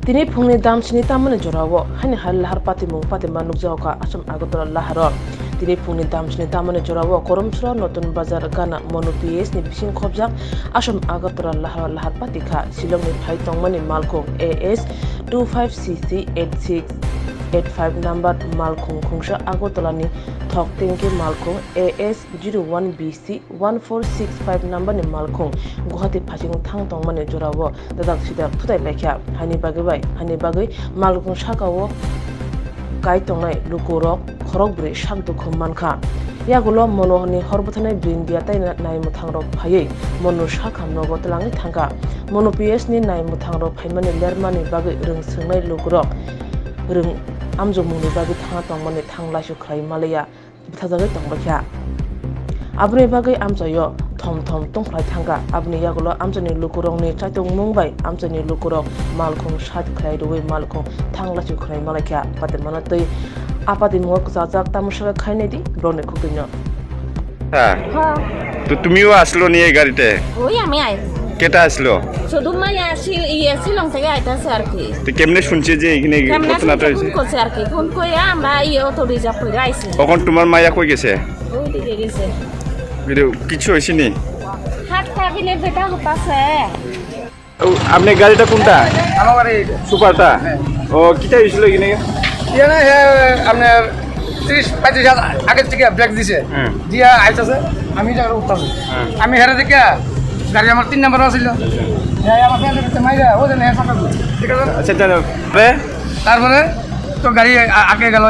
Dini phungni dam sini tamane jorawo hani hal lahar patimung patimba nukjawka asam agotola laharo dini phungni dam sini tamane jorawo koromchura notun bazar gana monu PS ni bising khobjak asam agotola lahar patikha silong ni phai tongmani Malkhung AS 25CC 8685 number Malkhung khungsha agotola ni thok tengki Malkhung AS 01BC 1465 number ni Malkhung Guwahati phajing thang tongmani jorawo Dadaksidak Thuthai laikha hani bagai Malkhung shakawo kai tongnai lukurok Khorok bwrwi shakdu khummankha yagulo monohni horbuthanai brindia tai nai muthangrok phaiye mono shakham nogo tlangi thangka mono PS ni nai muthangrok phaimani lermani bagai rung sungnai lukurok rung amjomungni bagai thanga tongmani thanglaisu khlai malaya bithajagai tongbakha abni bagai amchayo thom tongkhlai thangka abni yagulo amchani lukurokni chaitung mungbai amchani lukurok Malkhung shat khlai ruwi Malkhung thanglaisu khlai malakha patemana tei apati mok jajak tamusha khaine di brone khukino হ্যাঁ তো তুমিও আসলো নিয়ে গাড়িতে ওই আমি I কেটা আসলো শুধু মাই আসি শিলং থেকে আইতাছে আর কি তো কেমনে শুনছে যে এখানে ঘটনাটা হয়েছে ফোন করছে আর কি ফোন করে আমরা তো রিজার্ভ করে আইছি কখন তোমার মাইয়া কই গেছে ওই দিকে গেছে ভিডিও কিছু হইছে নি হাত কাবিলে বেটা হতাছে আপনি গাড়িটা কোনটা আমার গাড়ি সুপারটা ও কিটা হইছিল এখানে ইয়ানে আপনার 30-35 হাজার আগের থেকে ব্রেক দিছে দিয়া আইতাছে আমি জায়গা উঠতাছি আমি হেরে দেখে গাড়ি আমার 3 নাম্বার ছিল আমার ফ্রেন্ড মাইরা ও জানে ঠিক আছে আচ্ছা তারপরে তো গাড়ি আগে গেল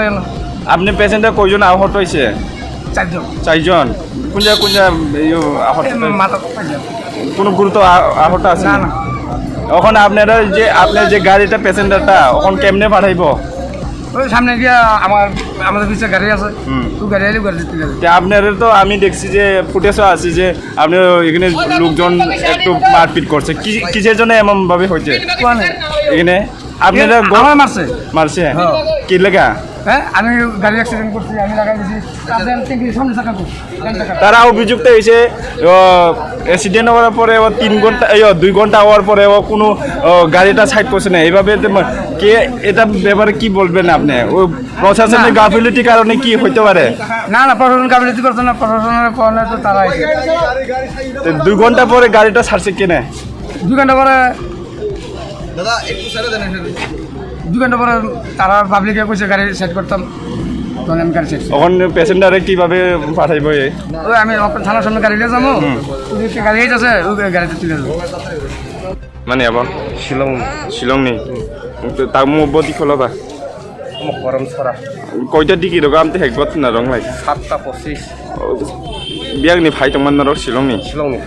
আপনি পেশেন্টার কয়জন আহত হইছে চারজন কোন যা আহত মাথা কোনো গুরুতর আহত আছে না এখন আপনারা যে আপনার যে গাড়িটা প্যাসেঞ্জারটা এখন কেমনে পাঠাইব ওই সামনে গিয়া আমাদের পিছে গাড়ি আছে তো গাড়ি আইলে গাড়ি দিতে যাবে আপনার তো আমি দেখছি যে ফুটেজও আছে যে আপনি এখানে লোকজন একটু মারপিট করছে কিসের জন্য এমন ভাবে হয়েছে এখানে আপনারা আমার মারছে কি লাগা হ্যাঁ আমি গাড়ি অ্যাক্সিডেন্ট করছি আমি লাগাই দিছি সামনে চাকা তারা অভিযুক্ত হয়েছে অ্যাক্সিডেন্ট হওয়ার পরে 3 ঘন্টা 2 ঘন্টা হওয়ার পরে কোনো গাড়িটা সাইড করছে না এইভাবে কে এটা ব্যাপারে কি বলবেন আপনি ও প্রশাসনের গাফিলতির কারণে কি হইতে পারে না প্রশাসন গাফিলতি করছে না প্রশাসনের কারণে তো তারা 2 ঘন্টা পরে গাড়িটা ছাড়ছে কেনে 2 ঘন্টা পরে দাদা একটু ছেড়ে দেন 2 ঘন্টা পরে তারা পাবলিকে কইছে গাড়ি সেট করতাম তখন আমি গাড়ি সেট এখন প্যাসেঞ্জারে কিভাবে পাঠাইব ওই আমি থানার সামনে গাড়ি নিয়ে যাবো গাড়ি আছে ওই গাড়িতে তুলে যাবো মানে আবার শিলং নেই তার মুবতি খোলাবা গরম ছড়া কয়টা দিকে রোগ আমতে হেকবত না রং লাই 7:25 বিয়াগনি ফাই তমান না রং শিলংনি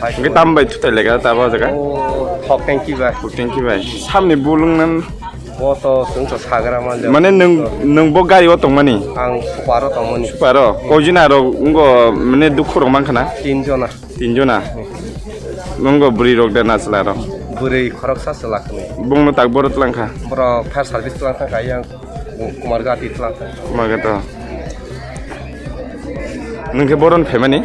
ফাই তামবাই থুতাই লেগা তাবা জায়গা হক ট্যাঙ্কি বাই সামনে বুলুংনান বতো जोंथ' साग्रा मानदों माने नोंबो गारियाव दंमानि आं सुपाराव दंमोन सुपार कयजना आरो उंगो माने दुखु रं मानखाना 3 जना नंगो बुरि रग देना सलार बुरै खरक सासो लाखनि बुंनो ताक बर तलांखा बर फायर सार्भिस तलांखा गाय आं कुमारगाति तलांखा मागत नोंखे बरन फेमानि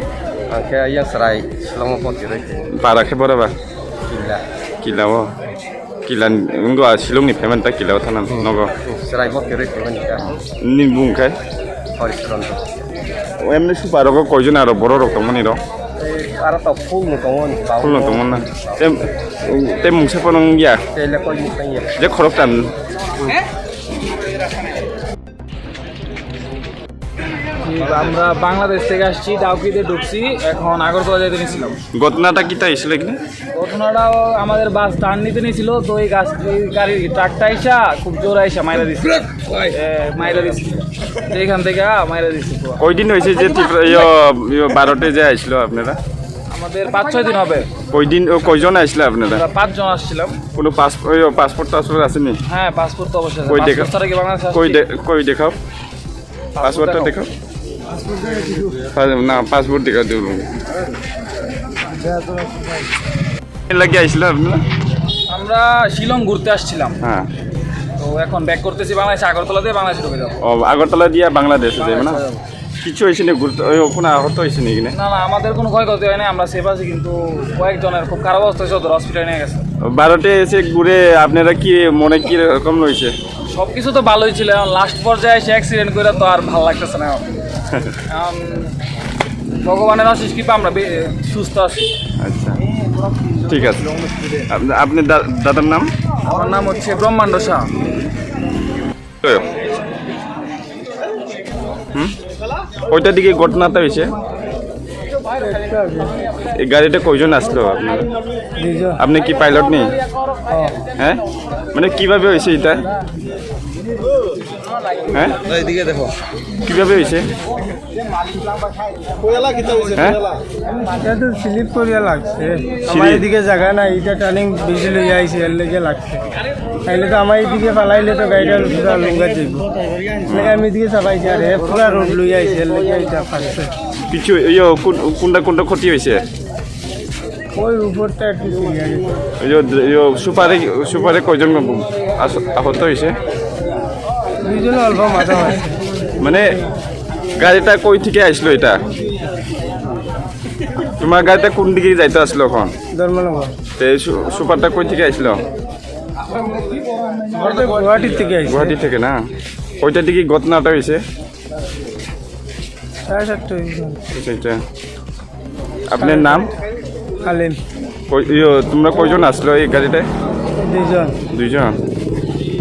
आंखे आं सराय शिलंआव पतिरै बाराखे बराबा किलाव किलान उंगो शिलंनि फेमान ता किलाव थाना नगो सराय पतिरै फेमानि का नि बुंखाय हरिचरन एमने सुपारको कयजना आरो बर रग दंमानि र आरो त फुल न दंमोन ना ते मुंसे पनं या तेले कयनि सांगिया जे खरक टान আমরা বাংলাদেশ থেকে আসছি ডাউকিতে ঢুকছি এখন আগরতলা যেতে নিয়েছিলাম ঘটনাটা কিটা হয়েছিল এখানে ঘটনাটাও আমাদের বাস টার্ন নিতে নিয়েছিল তো এই গাড়ি ট্রাকটা আইসা খুব জোর আইসা মাইরা দিচ্ছে এইখান থেকে মাইরা দিচ্ছে কয়দিন হয়েছে যে 12টে যে আসছিল আপনারা আমাদের 5-6 দিন হবে কয়জন আসছিল আপনারা 5 জন আসছিলাম কোনো পাসপোর্ট টাসপোর্ট আসেনি হ্যাঁ পাসপোর্ট তো অবশ্যই কই দেখাও পাসপোর্টটা দেখাও না পাসপোর্ট দেখা দেব লাগে আসছিল আপনারা আমরা শিলং ঘুরতে আসছিলাম হ্যাঁ তো এখন ব্যাক করতেছি বাংলাদেশ আগরতলা দিয়ে বাংলাদেশে ঢুকে যাবো ও আগরতলা দিয়ে বাংলাদেশে যাবে না কিছু হয়েছে না গুরুত্ব কোনো আহত হয়েছে নাকি না না না আমাদের কোনো ক্ষয়ক্ষতি হয় না, আমরা সেফ আছি, কিন্তু কয়েকজনের খুব খারাপ অবস্থা হয়েছে, ওদের হসপিটালে নিয়ে গেছে। 12টে এসে ঘুরে আপনারা কি মনে কি রকম রয়েছে? সব কিছু তো ভালোই ছিল, এখন লাস্ট পর্যায়ে এসে অ্যাক্সিডেন্ট করে তো আর ভালো লাগতেছে না এখন। এখন ভগবানের আশীষ কৃপা আমরা সুস্থ আছি। আচ্ছা ঠিক আছে। আপনি দাদার নাম? আমার নাম হচ্ছে ব্রহ্মাণ্ড শাহ। ওইটার দিকে ঘটনাটা হয়েছে, এই গাড়িটা কয়জন আসলো আপনার? আপনি কি পাইলট নেই? হ্যাঁ মানে কিভাবে হয়েছে এটা? হ্যাঁ এইদিকে দেখো কিভাবে হয়েছে? হ্যাঁ এটা তো স্লিপ করিয়া লাগছে, আমার এদিকে জায়গা নাই, এটা টার্নিং বেশি লইয়া আইছে, এর লেগে লাগছে। তাইলে তো আমার এদিকে পালাইলে তো গাড়িটা পুরা লুঙ্গা যাইব, আমি এদিকে চাপাইছি আর পুরা রোড লইয়া আইছে, এর লেগে এটা ফাঁসছে। কিছু কোনটা কোনটা ক্ষতি হয়েছে? ওই উপরটা একটু চলিয়া গেছে। সুপারে কয়জন আহত হয়েছে? দুইজনে অল্প মাথা মারছে। মানে গাড়িটা কই থেকে আসলো এটা? তোমার গাড়িটা কোন দিকে যাইতে আসলো এখন? ধর্মনগর। সুপারটা কই থেকে আসলো? গুয়াহাটির থেকে আইছে। গুয়াহাটি থেকে না? ওইটার দিকে ঘটনাটা হয়েছে? 7:30 সেইটা। আপনার নাম? আলেম। তোমরা কয়জন আসলো এই গাড়িটায়? দুইজন।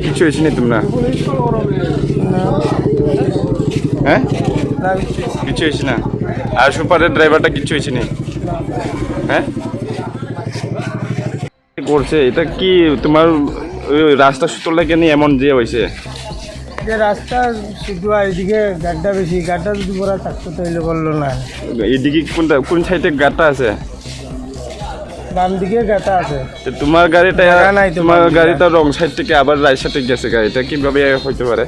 কিছু হয়েছে না তোমরা? হ্যাঁ কিছু হয়েছে না? আর সুপারের ড্রাইভারটা কিছু হয়েছে না? হ্যাঁ করছে এটা কি তোমার রাস্তা সুতোর লাগে নিয়ে এমন যে হয়েছে? যে রাস্তা শুধু এইদিকে গাড্ডা বেশি, গাড্ডা যদি পুরা থাকতো তাইলে বললো না। এইদিকে কোন সাইডে গাড়টা আছে? বাম দিকে গাটা আছে। তোমার গাড়িটা তোমার গাড়িটা রং সাইড থেকে আবার রাইট সাইডে গেছে, গাড়িটা কিভাবে হইতে পারে?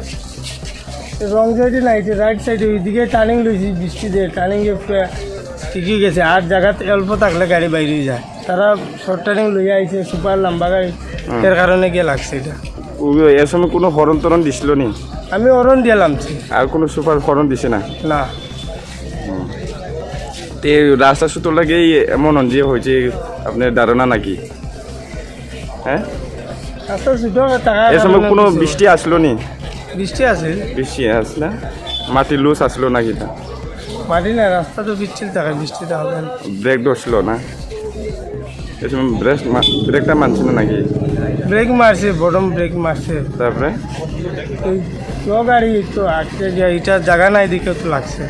রং সাইডে নাই, রাইট সাইডে ওইদিকে টার্নিং লইছি, বৃষ্টি দিয়ে টার্নিং ঠিকই গেছে, আর জায়গাতে অল্প থাকলে গাড়ি বাইরে যায়। তারা শর্ট টার্নিং লইয়া আইছে, সুপার লম্বা গাড়ি, এর কারণে গিয়ে লাগছে এটা। এর সময় কোনো হরণ তরণ দিছিল নি? আমি হরণ দিয়ে নামছি। আর কোনো সুপার হরণ দিছে না? না। তে রাস্তা সুতোর লাগে এমন যে হয়েছে আপনার ধারণা নাকি? হ্যাঁ রাস্তা সুতো টাকা। এ সময় কোনো বৃষ্টি আসলো নি? বৃষ্টি আছে, বৃষ্টি আসলে মাটি লুজ আসলো নাকি? মাটি না, রাস্তা তো পিচ্ছিল থাকে, বৃষ্টিতে হবে না। ব্রেক ধরছিল না? এ সময় ব্রেকটা মানছিল নাকি? ব্রেক মারছে, বটম ব্রেক মারছে। তারপরে গাড়ি তো আটকে যায়, এটা জায়গা নাই দিকে তো লাগছে।